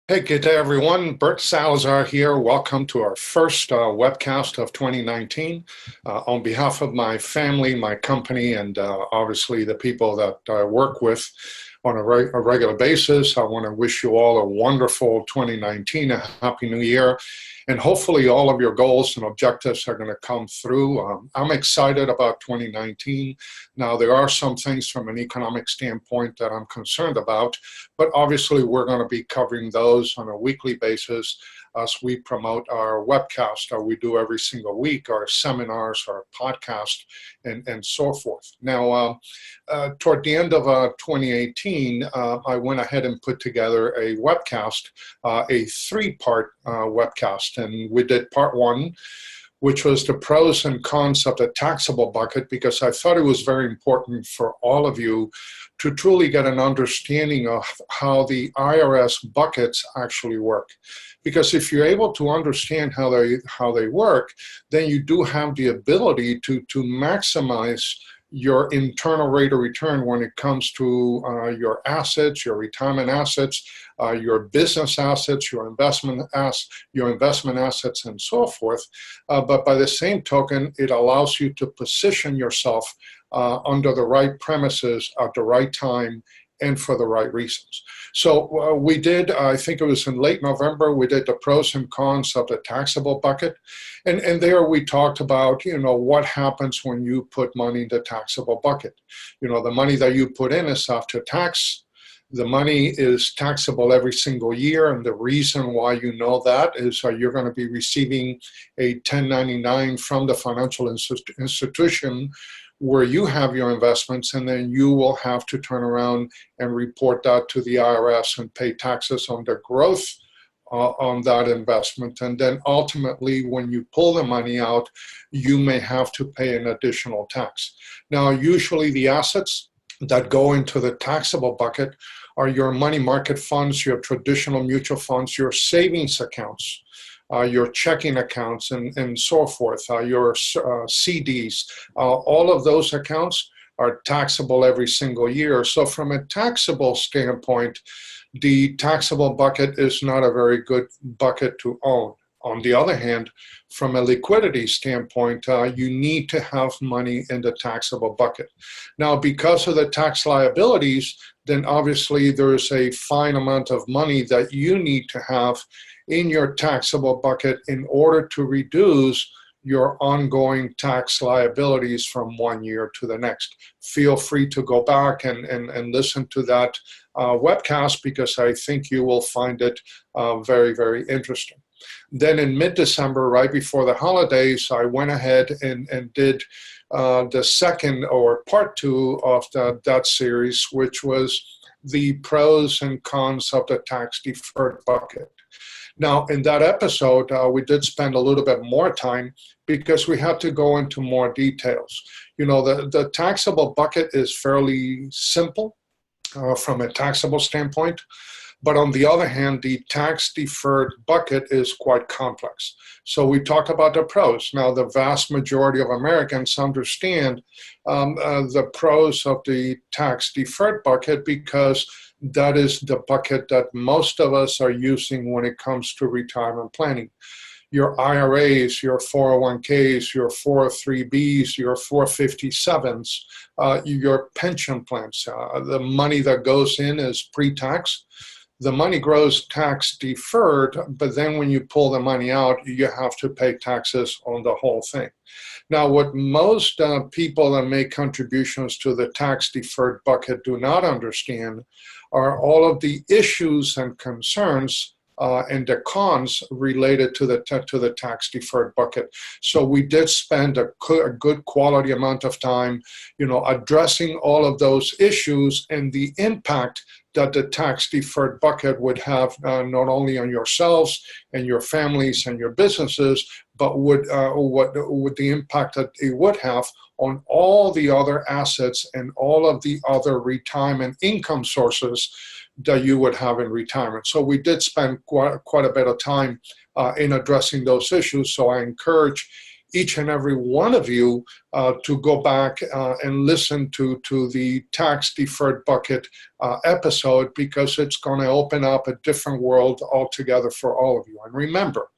Hey, good day, everyone. Bert Salazar here. Welcome to our first webcast of 2019. On behalf of my family, my company, and obviously the people that I work with on a regular basis, I want to wish you all a wonderful 2019, a happy new year. And hopefully all of your goals and objectives are going to come through. I'm excited about 2019. Now, there are some things from an economic standpoint that I'm concerned about, but obviously we're going to be covering those on a weekly basis as we promote our webcast we do every single week, our seminars, our podcast, and so forth. Now, toward the end of 2018, I went ahead and put together a webcast, a three-part webcast, and we did part one, which was the pros and cons of the taxable bucket, because I thought it was very important for all of you to truly get an understanding of how the IRS buckets actually work. Because if you're able to understand how they work, then you do have the ability to maximize your internal rate of return when it comes to your assets, your retirement assets, your business assets, your investment assets, and so forth. But by the same token, it allows you to position yourself under the right premises at the right time and for the right reasons. So we did, I think it was in late November, we did the pros and cons of the taxable bucket. And there we talked about, what happens when you put money in the taxable bucket. The money that you put in is after tax. The money is taxable every single year, and the reason why you know that is you're going to be receiving a 1099 from the financial institution where you have your investments, and then you will have to turn around and report that to the IRS and pay taxes on the growth on that investment. And then ultimately, when you pull the money out, you may have to pay an additional tax. Now, usually the assets that go into the taxable bucket are your money market funds, your traditional mutual funds, your savings accounts, your checking accounts, and so forth, your CDs. All of those accounts are taxable every single year. So from a taxable standpoint, the taxable bucket is not a very good bucket to own. On the other hand, from a liquidity standpoint, you need to have money in the taxable bucket. Now, because of the tax liabilities, then obviously there's a fine amount of money that you need to have in your taxable bucket in order to reduce your ongoing tax liabilities from one year to the next. Feel free to go back and listen to that webcast, because I think you will find it very, very interesting. Then in mid-December, right before the holidays, I went ahead and did the second, or part two, of that series, which was the pros and cons of the tax-deferred bucket. Now, in that episode, we did spend a little bit more time because we had to go into more details. The taxable bucket is fairly simple from a taxable standpoint. But on the other hand, the tax-deferred bucket is quite complex. So we talk about the pros. Now, the vast majority of Americans understand the pros of the tax-deferred bucket, because that is the bucket that most of us are using when it comes to retirement planning. Your IRAs, your 401ks, your 403bs, your 457s, your pension plans. The money that goes in is pre-tax. The money grows tax deferred, but then when you pull the money out, you have to pay taxes on the whole thing. Now, what most people that make contributions to the tax deferred bucket do not understand are all of the issues and concerns and the cons related to the tax deferred bucket. So we did spend a good quality amount of time, addressing all of those issues and the impact that the tax deferred bucket would have not only on yourselves and your families and your businesses, but what the impact that it would have on all the other assets and all of the other retirement income sources that you would have in retirement. So we did spend quite a bit of time in addressing those issues. So I encourage each and every one of you to go back and listen to the tax-deferred bucket episode, because it's going to open up a different world altogether for all of you. And remember,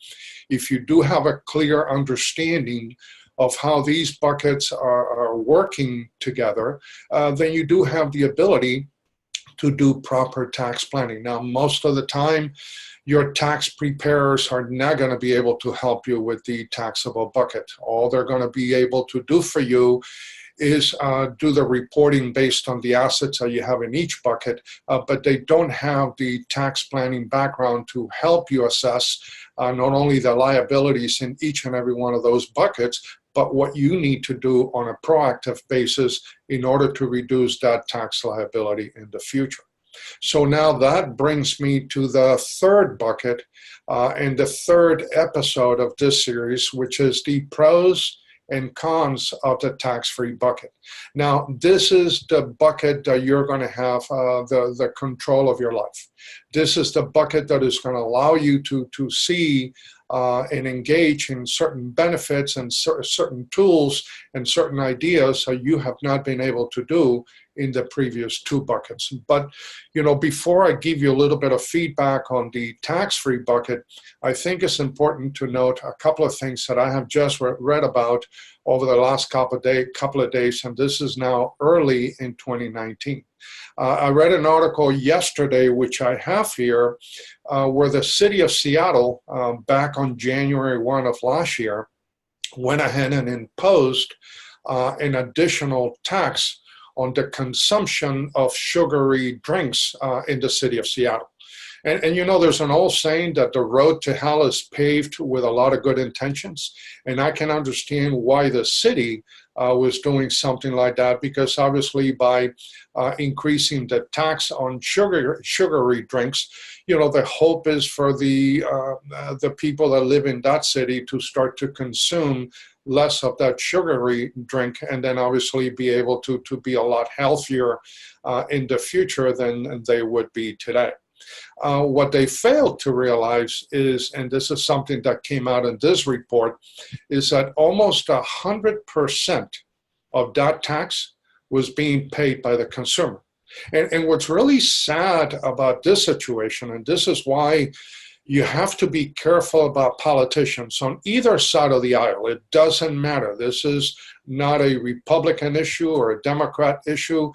if you do have a clear understanding of how these buckets are working together, then you do have the ability to do proper tax planning. Now, most of the time, your tax preparers are not going to be able to help you with the taxable bucket. All they're going to be able to do for you is do the reporting based on the assets that you have in each bucket, but they don't have the tax planning background to help you assess not only the liabilities in each and every one of those buckets, but what you need to do on a proactive basis in order to reduce that tax liability in the future. So now that brings me to the third bucket and the third episode of this series, which is the pros and cons of the tax-free bucket. Now, this is the bucket that you're going to have the control of your life. This is the bucket that is going to allow you to see and engage in certain benefits and certain tools and certain ideas that you have not been able to do in the previous two buckets. But, you know, before I give you a little bit of feedback on the tax-free bucket, I think it's important to note a couple of things that I have just read about over the last couple of days, and this is now early in 2019. I read an article yesterday, which I have here, where the city of Seattle, back on January 1 of last year, went ahead and imposed an additional tax on the consumption of sugary drinks in the city of Seattle. And you know, there's an old saying that the road to hell is paved with a lot of good intentions. And I can understand why the city was doing something like that, because obviously by increasing the tax on sugary drinks, you know, the hope is for the people that live in that city to start to consume less of that sugary drink, and then obviously be able to be a lot healthier in the future than they would be today. What they failed to realize is, and this is something that came out in this report, is that almost 100% of that tax was being paid by the consumer. And what's really sad about this situation, and this is why you have to be careful about politicians on either side of the aisle. It doesn't matter. This is not a Republican issue or a Democrat issue.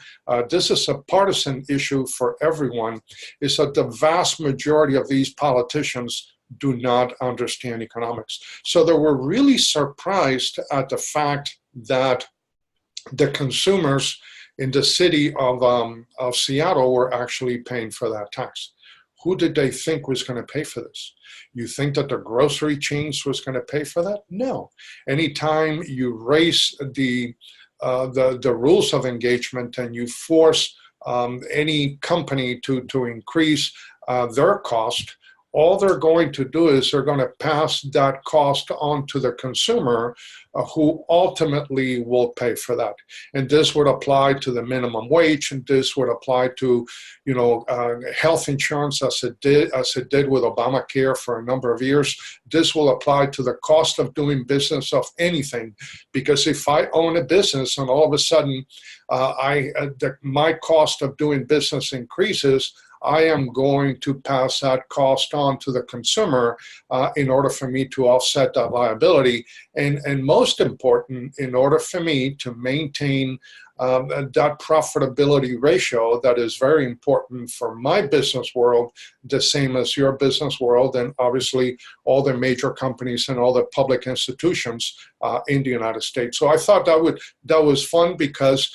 This is a partisan issue for everyone, is that the vast majority of these politicians do not understand economics. So they were really surprised at the fact that the consumers in the city of Seattle were actually paying for that tax. Who did they think was going to pay for this? You think that the grocery chains was going to pay for that? No. Anytime you raise the rules of engagement and you force any company to increase their cost, all they're going to do is they're going to pass that cost on to the consumer, who ultimately will pay for that. And this would apply to the minimum wage, and this would apply to, you know, health insurance, as it did with Obamacare for a number of years. This will apply to the cost of doing business of anything, because if I own a business and all of a sudden my cost of doing business increases, I am going to pass that cost on to the consumer in order for me to offset that liability. And most important, in order for me to maintain that profitability ratio that is very important for my business world, the same as your business world, and obviously all the major companies and all the public institutions in the United States. So I thought that was fun, because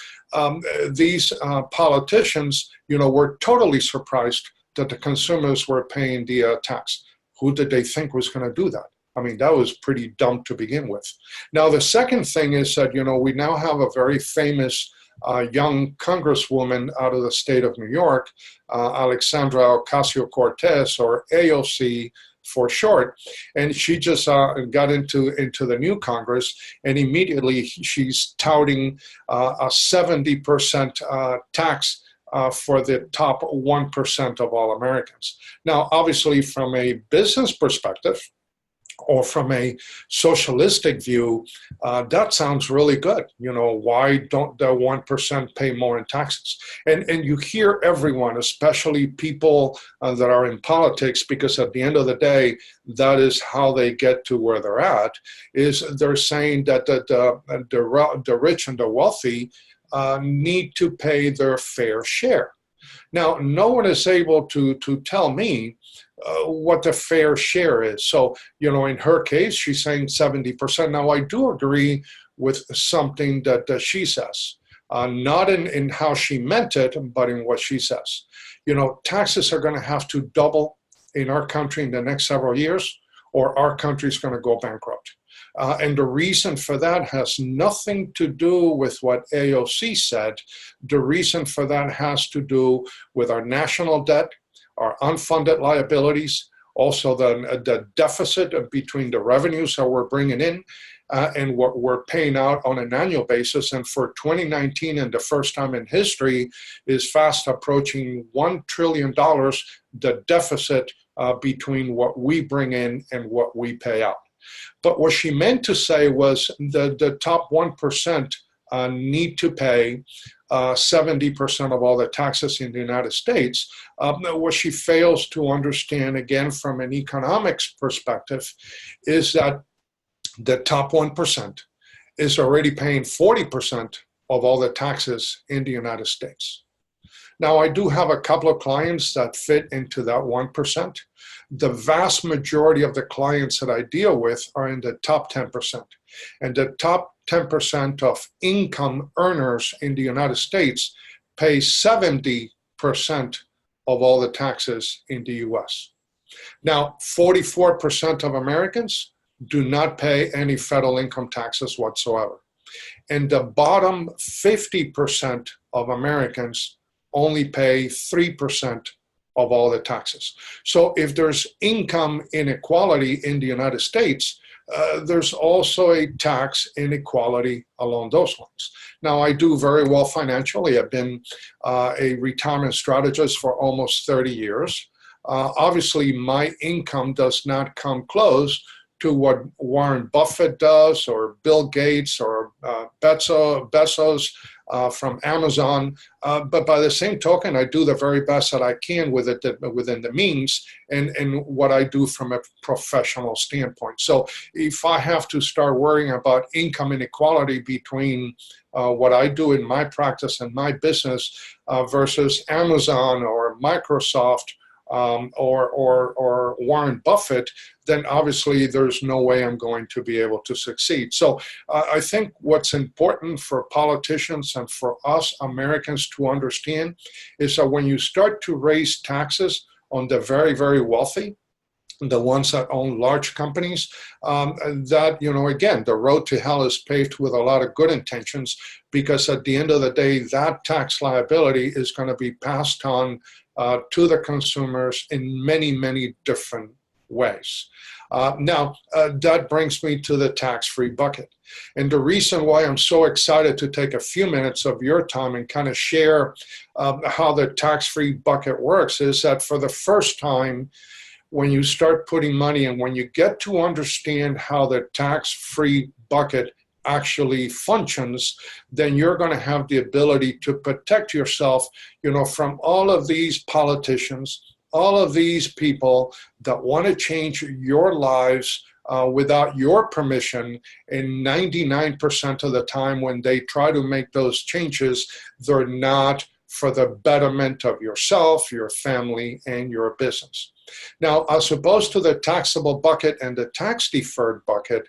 these politicians, you know, were totally surprised that the consumers were paying the tax. Who did they think was going to do that? I mean, that was pretty dumb to begin with. Now, the second thing is that, you know, we now have a very famous young congresswoman out of the state of New York, Alexandra Ocasio-Cortez, or AOC for short, and she just got into the new Congress, and immediately she's touting a 70% tax for the top 1% of all Americans. Now, obviously, from a business perspective, or from a socialistic view, that sounds really good. You know, why don't the 1% pay more in taxes? And you hear everyone, especially people that are in politics, because at the end of the day, that is how they get to where they're at, is they're saying that the rich and the wealthy need to pay their fair share. Now, no one is able to tell me what the fair share is. So, you know, in her case, she's saying 70%. Now, I do agree with something that she says, not in how she meant it, but in what she says. You know, taxes are going to have to double in our country in the next several years, or our country is going to go bankrupt. And the reason for that has nothing to do with what AOC said. The reason for that has to do with our national debt, our unfunded liabilities, also the deficit between the revenues that we're bringing in and what we're paying out on an annual basis. And for 2019, and the first time in history, is fast approaching $1 trillion, the deficit between what we bring in and what we pay out. But what she meant to say was the top 1% need to pay 70% of all the taxes in the United States. What she fails to understand, again, from an economics perspective, is that the top 1% is already paying 40% of all the taxes in the United States. Now, I do have a couple of clients that fit into that 1%. The vast majority of the clients that I deal with are in the top 10%. And the top 10% of income earners in the United States pay 70% of all the taxes in the US. Now, 44% of Americans do not pay any federal income taxes whatsoever. And the bottom 50% of Americans only pay 3% of all the taxes. So if there's income inequality in the United States, there's also a tax inequality along those lines. Now, I do very well financially. I've been a retirement strategist for almost 30 years. Obviously, my income does not come close to what Warren Buffett does, or Bill Gates, or Bezos from Amazon. But by the same token, I do the very best that I can with it within the means and what I do from a professional standpoint. So if I have to start worrying about income inequality between what I do in my practice and my business versus Amazon or Microsoft, or Warren Buffett, then obviously there's no way I'm going to be able to succeed. So I think what's important for politicians and for us Americans to understand is that when you start to raise taxes on the very, very wealthy, the ones that own large companies, that, you know, again, the road to hell is paved with a lot of good intentions, because at the end of the day, that tax liability is going to be passed on to the consumers in many, many different ways. Now, that brings me to the tax-free bucket. And the reason why I'm so excited to take a few minutes of your time and kind of share how the tax-free bucket works is that for the first time, when you start putting money in, when you get to understand how the tax-free bucket actually functions, then you're going to have the ability to protect yourself, you know, from all of these politicians, all of these people that want to change your lives without your permission. And 99% of the time when they try to make those changes, they're not for the betterment of yourself, your family, and your business. Now, as opposed to the taxable bucket and the tax-deferred bucket,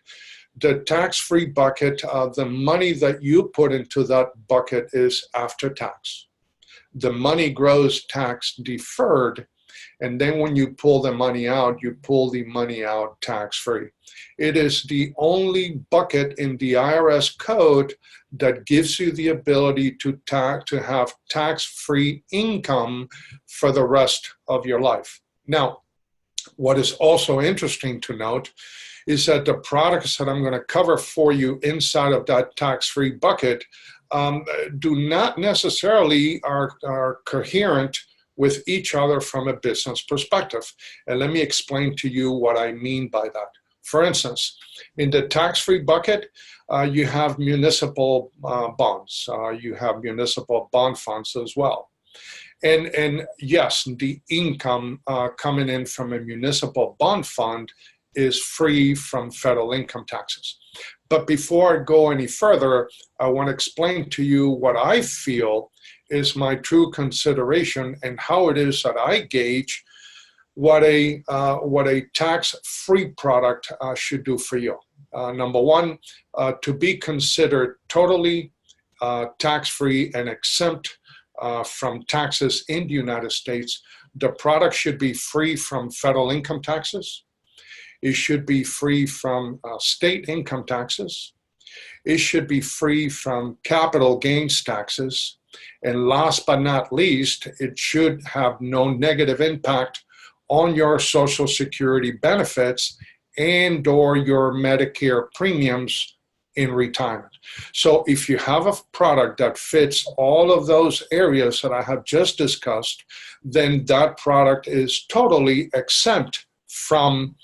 the tax-free bucket, the money that you put into that bucket is after tax. The money grows tax-deferred, and then when you pull the money out, you pull the money out tax-free. It is the only bucket in the IRS code that gives you the ability to have tax-free income for the rest of your life. Now, what is also interesting to note is that the products that I'm going to cover for you inside of that tax-free bucket do not necessarily are coherent with each other from a business perspective. And let me explain to you what I mean by that. For instance, in the tax-free bucket, you have municipal bonds. You have municipal bond funds as well. And yes, the income coming in from a municipal bond fund is free from federal income taxes. But before I go any further, I want to explain to you what I feel is my true consideration and how it is that I gauge what a tax-free product should do for you. Number one, to be considered totally tax-free and exempt from taxes in the United States, the product should be free from federal income taxes. It should be free from state income taxes. It should be free from capital gains taxes. And last but not least, it should have no negative impact on your Social Security benefits and or your Medicare premiums in retirement. So if you have a product that fits all of those areas that I have just discussed, then that product is totally exempt from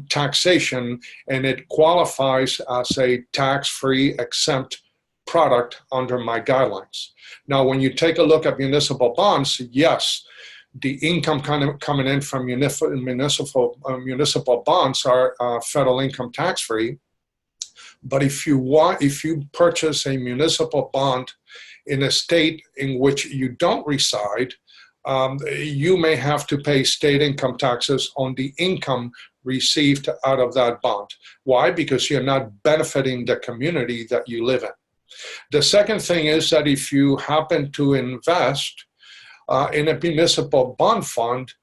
taxation, and it qualifies as a tax-free exempt product under my guidelines. Now, when you take a look at municipal bonds, yes, the income coming in from municipal bonds are federal income tax-free. But if you purchase a municipal bond in a state in which you don't reside, you may have to pay state income taxes on the income received out of that bond. Why? Because you're not benefiting the community that you live in. The second thing is that if you happen to invest in a municipal bond fund,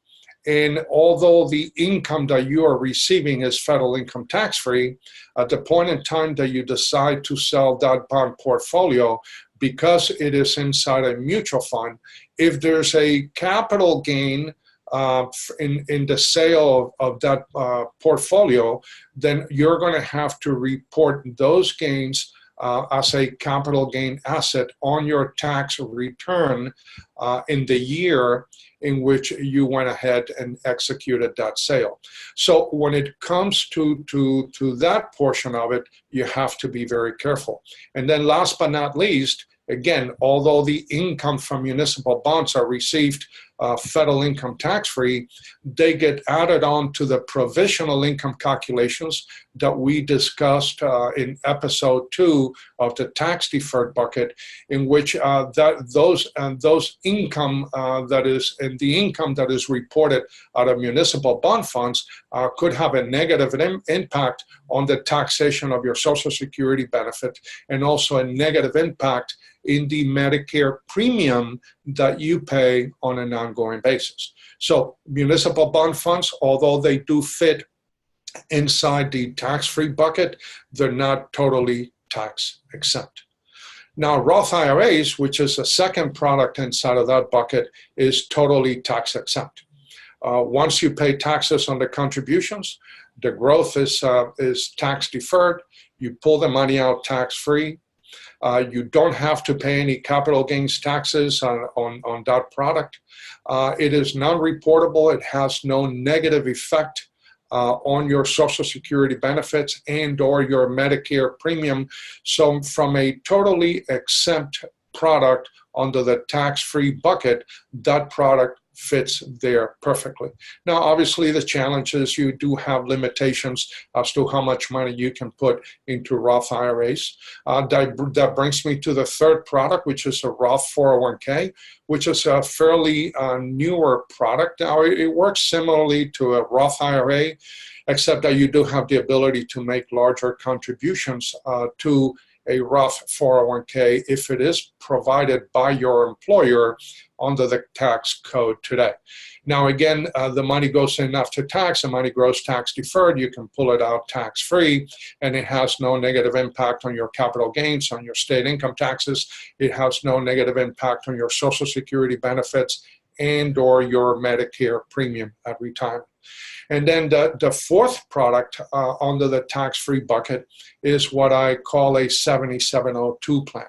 and although the income that you are receiving is federal income tax-free, at the point in time that you decide to sell that bond portfolio, because it is inside a mutual fund, if there's a capital gain in the sale of that portfolio, then you're going to have to report those gains as a capital gain asset on your tax return in the year in which you went ahead and executed that sale. So when it comes to that portion of it, you have to be very careful. And then last but not least, again, although the income from municipal bonds are received federal income tax-free, they get added on to the provisional income calculations that we discussed in episode 2 of the tax-deferred bucket, in which those income the income that is reported out of municipal bond funds could have a negative impact on the taxation of your Social Security benefit, and also a negative impact in the Medicare premium that you pay on an ongoing basis. So municipal bond funds, although they do fit inside the tax-free bucket, they're not totally tax exempt. Now, Roth IRAs, which is the second product inside of that bucket, is totally tax exempt. Once you pay taxes on the contributions, the growth is tax deferred. You pull the money out tax-free. You don't have to pay any capital gains taxes on that product. It is non-reportable. It has no negative effect on your Social Security benefits and or your Medicare premium. So from a totally exempt product under the tax-free bucket, that product fits there perfectly. Now, obviously, the challenge is you do have limitations as to how much money you can put into Roth IRAs. That brings me to the third product, which is a Roth 401k, which is a fairly newer product. Now, it works similarly to a Roth IRA, except that you do have the ability to make larger contributions to a Roth 401k if it is provided by your employer under the tax code today. Now, again, the money goes in after tax, the money grows tax deferred, you can pull it out tax free, and it has no negative impact on your capital gains, on your state income taxes. It has no negative impact on your Social Security benefits and or your Medicare premium at retirement. And then the fourth product under the tax-free bucket is what I call a 7702 plan.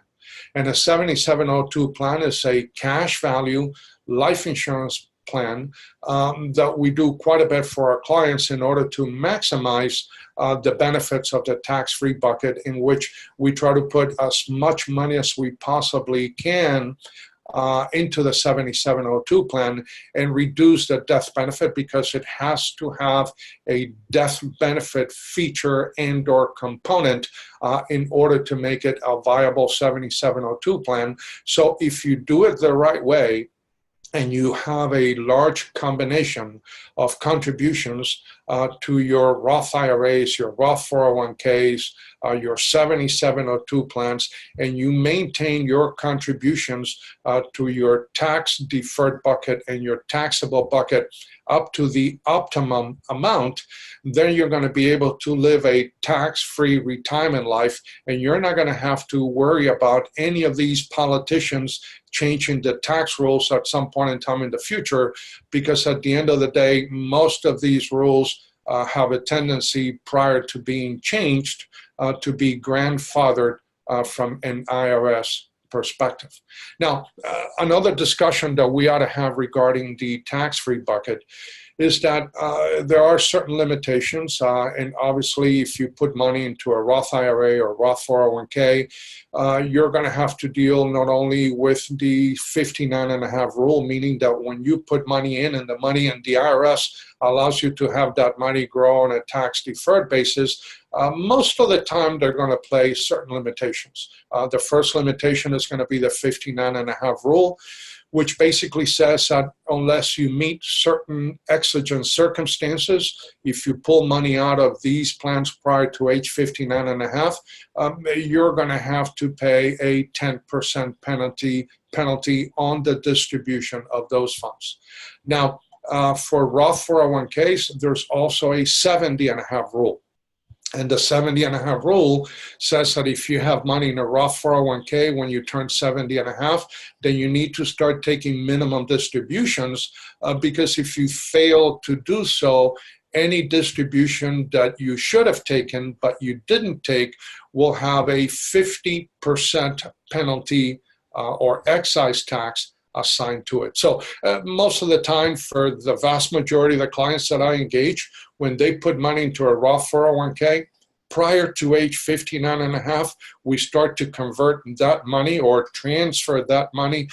And a 7702 plan is a cash value life insurance plan that we do quite a bit for our clients in order to maximize the benefits of the tax-free bucket, in which we try to put as much money as we possibly can into the 7702 plan and reduce the death benefit, because it has to have a death benefit feature and or component in order to make it a viable 7702 plan. So if you do it the right way, and you have a large combination of contributions to your Roth IRAs, your Roth 401ks, your 7702 plans, and you maintain your contributions to your tax-deferred bucket and your taxable bucket up to the optimum amount, then you're going to be able to live a tax-free retirement life, and you're not going to have to worry about any of these politicians changing the tax rules at some point in time in the future, because at the end of the day, most of these rules have a tendency, prior to being changed, to be grandfathered from an IRS perspective. Now, another discussion that we ought to have regarding the tax-free bucket is that there are certain limitations, and obviously if you put money into a Roth IRA or Roth 401k, you're going to have to deal not only with the 59.5 rule, meaning that when you put money in and the money in the IRS allows you to have that money grow on a tax-deferred basis, most of the time they're going to place certain limitations. The first limitation is going to be the 59.5 rule, which basically says that unless you meet certain exigent circumstances, if you pull money out of these plans prior to age 59.5, you're going to have to pay a 10% penalty on the distribution of those funds. Now, for Roth 401ks, there's also a 70.5 rule. And the 70.5 rule says that if you have money in a Roth 401k when you turn 70.5, then you need to start taking minimum distributions, because if you fail to do so, any distribution that you should have taken but you didn't take will have a 50% penalty or excise tax assigned to it. So most of the time, for the vast majority of the clients that I engage, when they put money into a Roth 401k, prior to age 59.5, we start to convert that money or transfer that money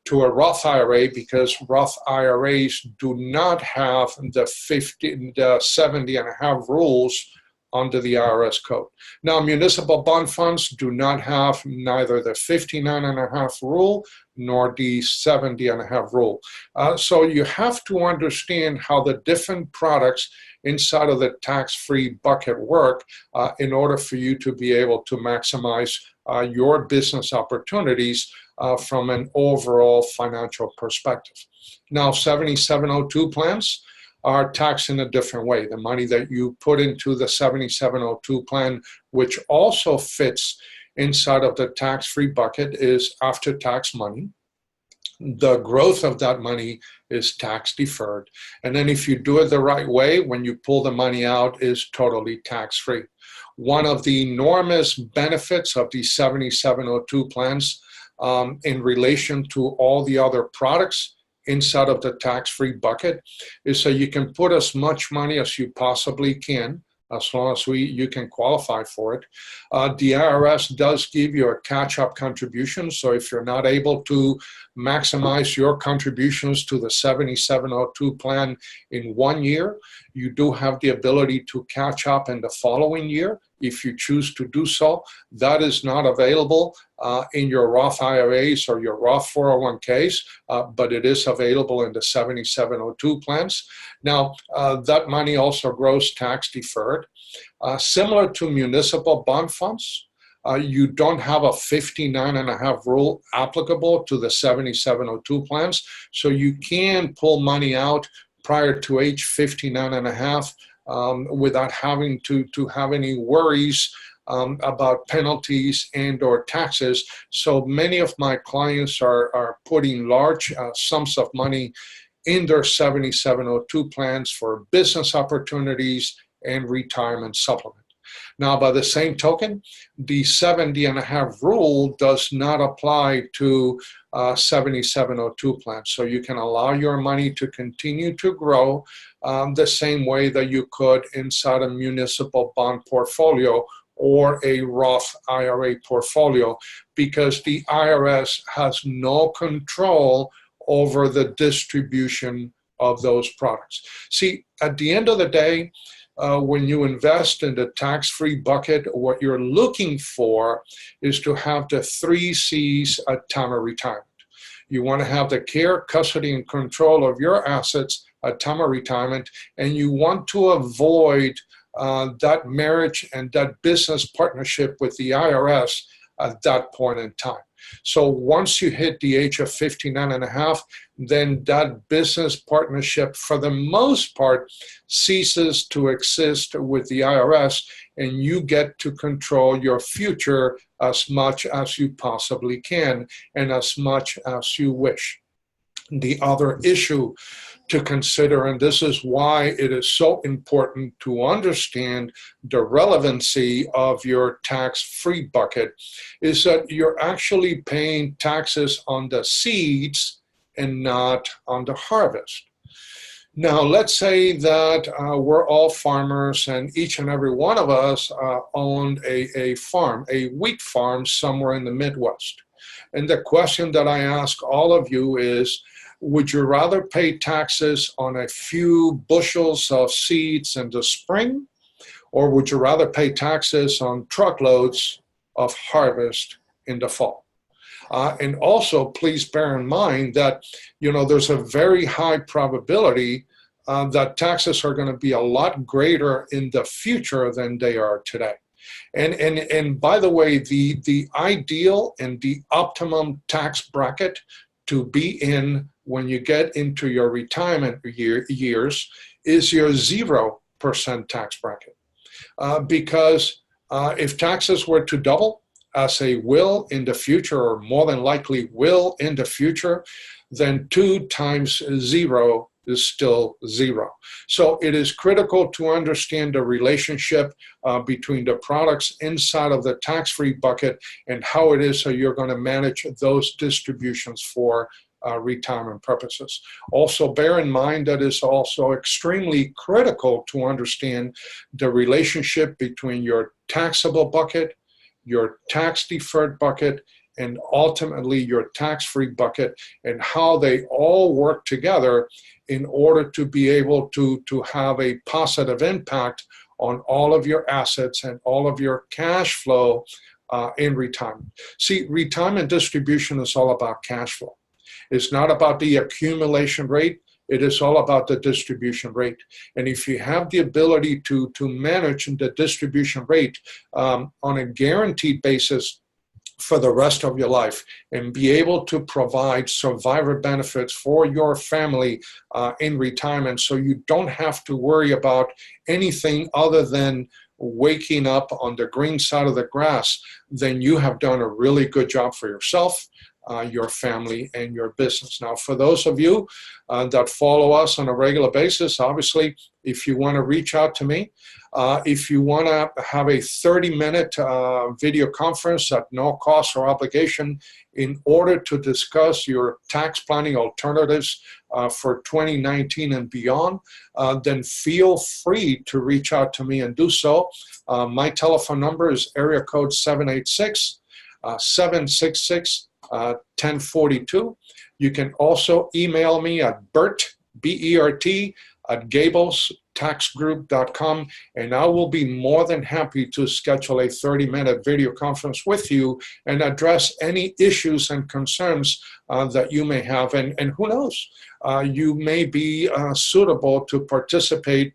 to a Roth IRA, because Roth IRAs do not have the 70.5 rules under the IRS code. Now, municipal bond funds do not have neither the 59.5 rule nor the 70.5 rule. So you have to understand how the different products inside of the tax-free bucket work in order for you to be able to maximize your business opportunities from an overall financial perspective. Now, 7702 plans are taxed in a different way. The money that you put into the 7702 plan, which also fits inside of the tax-free bucket, is after-tax money. The growth of that money is tax-deferred. And then if you do it the right way, when you pull the money out, is totally tax-free. One of the enormous benefits of these 7702 plans in relation to all the other products inside of the tax-free bucket is that you can put as much money as you possibly can, as long as you can qualify for it. The IRS does give you a catch-up contribution, so if you're not able to maximize your contributions to the 7702 plan in 1 year, you do have the ability to catch up in the following year if you choose to do so. That is not available in your Roth IRAs or your Roth 401ks, but it is available in the 7702 plans. Now, that money also grows tax deferred. Similar to municipal bond funds, you don't have a 59.5 rule applicable to the 7702 plans, so you can pull money out prior to age 59.5 without having to have any worries about penalties and or taxes. So many of my clients are putting large sums of money in their 7702 plans for business opportunities and retirement supplement. Now, by the same token, the 70.5 rule does not apply to 7702 plans. So you can allow your money to continue to grow the same way that you could inside a municipal bond portfolio or a Roth IRA portfolio, because the IRS has no control over the distribution of those products. See, at the end of the day, when you invest in the tax-free bucket, what you're looking for is to have the 3 C's at time of retirement. You want to have the care, custody, and control of your assets at time of retirement, and you want to avoid that marriage and that business partnership with the IRS at that point in time. So once you hit the age of 59.5, then that business partnership, for the most part, ceases to exist with the IRS, and you get to control your future as much as you possibly can and as much as you wish. The other issue to consider, and this is why it is so important to understand the relevancy of your tax-free bucket, is that you're actually paying taxes on the seeds and not on the harvest. Now, let's say that we're all farmers, and each and every one of us owned a farm, a wheat farm somewhere in the Midwest. And the question that I ask all of you is, would you rather pay taxes on a few bushels of seeds in the spring, or would you rather pay taxes on truckloads of harvest in the fall? And also, please bear in mind that, there's a very high probability that taxes are going to be a lot greater in the future than they are today. And by the way, the ideal and the optimum tax bracket to be in when you get into your retirement years is your 0% tax bracket. Because if taxes were to double, as they will in the future, or more than likely will in the future, then 2 times 0 is still 0. So it is critical to understand the relationship between the products inside of the tax-free bucket and how it is that you're going to manage those distributions for retirement purposes. Also, bear in mind that it's also extremely critical to understand the relationship between your taxable bucket, your tax-deferred bucket, and ultimately your tax-free bucket, and how they all work together in order to be able to have a positive impact on all of your assets and all of your cash flow in retirement. See, retirement distribution is all about cash flow. It's not about the accumulation rate. It is all about the distribution rate. And if you have the ability to manage the distribution rate on a guaranteed basis for the rest of your life and be able to provide survivor benefits for your family in retirement, so you don't have to worry about anything other than waking up on the green side of the grass, then you have done a really good job for yourself, your family, and your business. Now, for those of you that follow us on a regular basis, obviously, if you want to reach out to me, if you want to have a 30-minute video conference at no cost or obligation in order to discuss your tax planning alternatives for 2019 and beyond, then feel free to reach out to me and do so. My telephone number is area code 786-766-1042. You can also email me at Bert, B-E-R-T, at GablesTaxGroup.com, and I will be more than happy to schedule a 30-minute video conference with you and address any issues and concerns that you may have. And who knows, you may be suitable to participate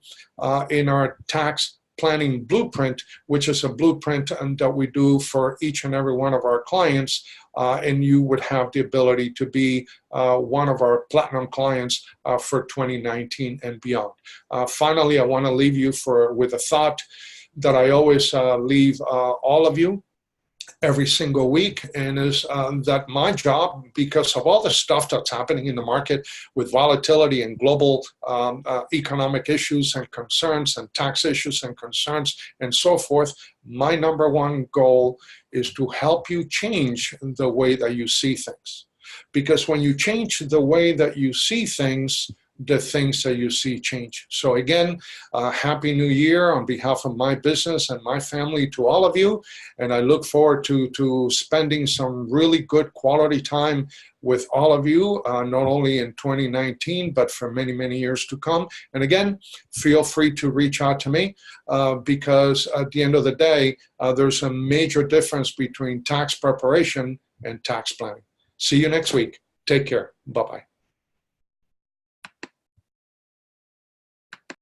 in our tax planning blueprint, which is a blueprint that we do for each and every one of our clients, and you would have the ability to be one of our platinum clients for 2019 and beyond. Finally, I want to leave you with a thought that I always leave all of you, every single week, and is that my job, because of all the stuff that's happening in the market with volatility and global economic issues and concerns and tax issues and concerns and so forth, my number one goal is to help you change the way that you see things. Because when you change the way that you see things, the things that you see change. So again, Happy New Year on behalf of my business and my family to all of you. And I look forward to spending some really good quality time with all of you, not only in 2019, but for many, many years to come. And again, feel free to reach out to me because at the end of the day, there's a major difference between tax preparation and tax planning. See you next week. Take care. Bye-bye.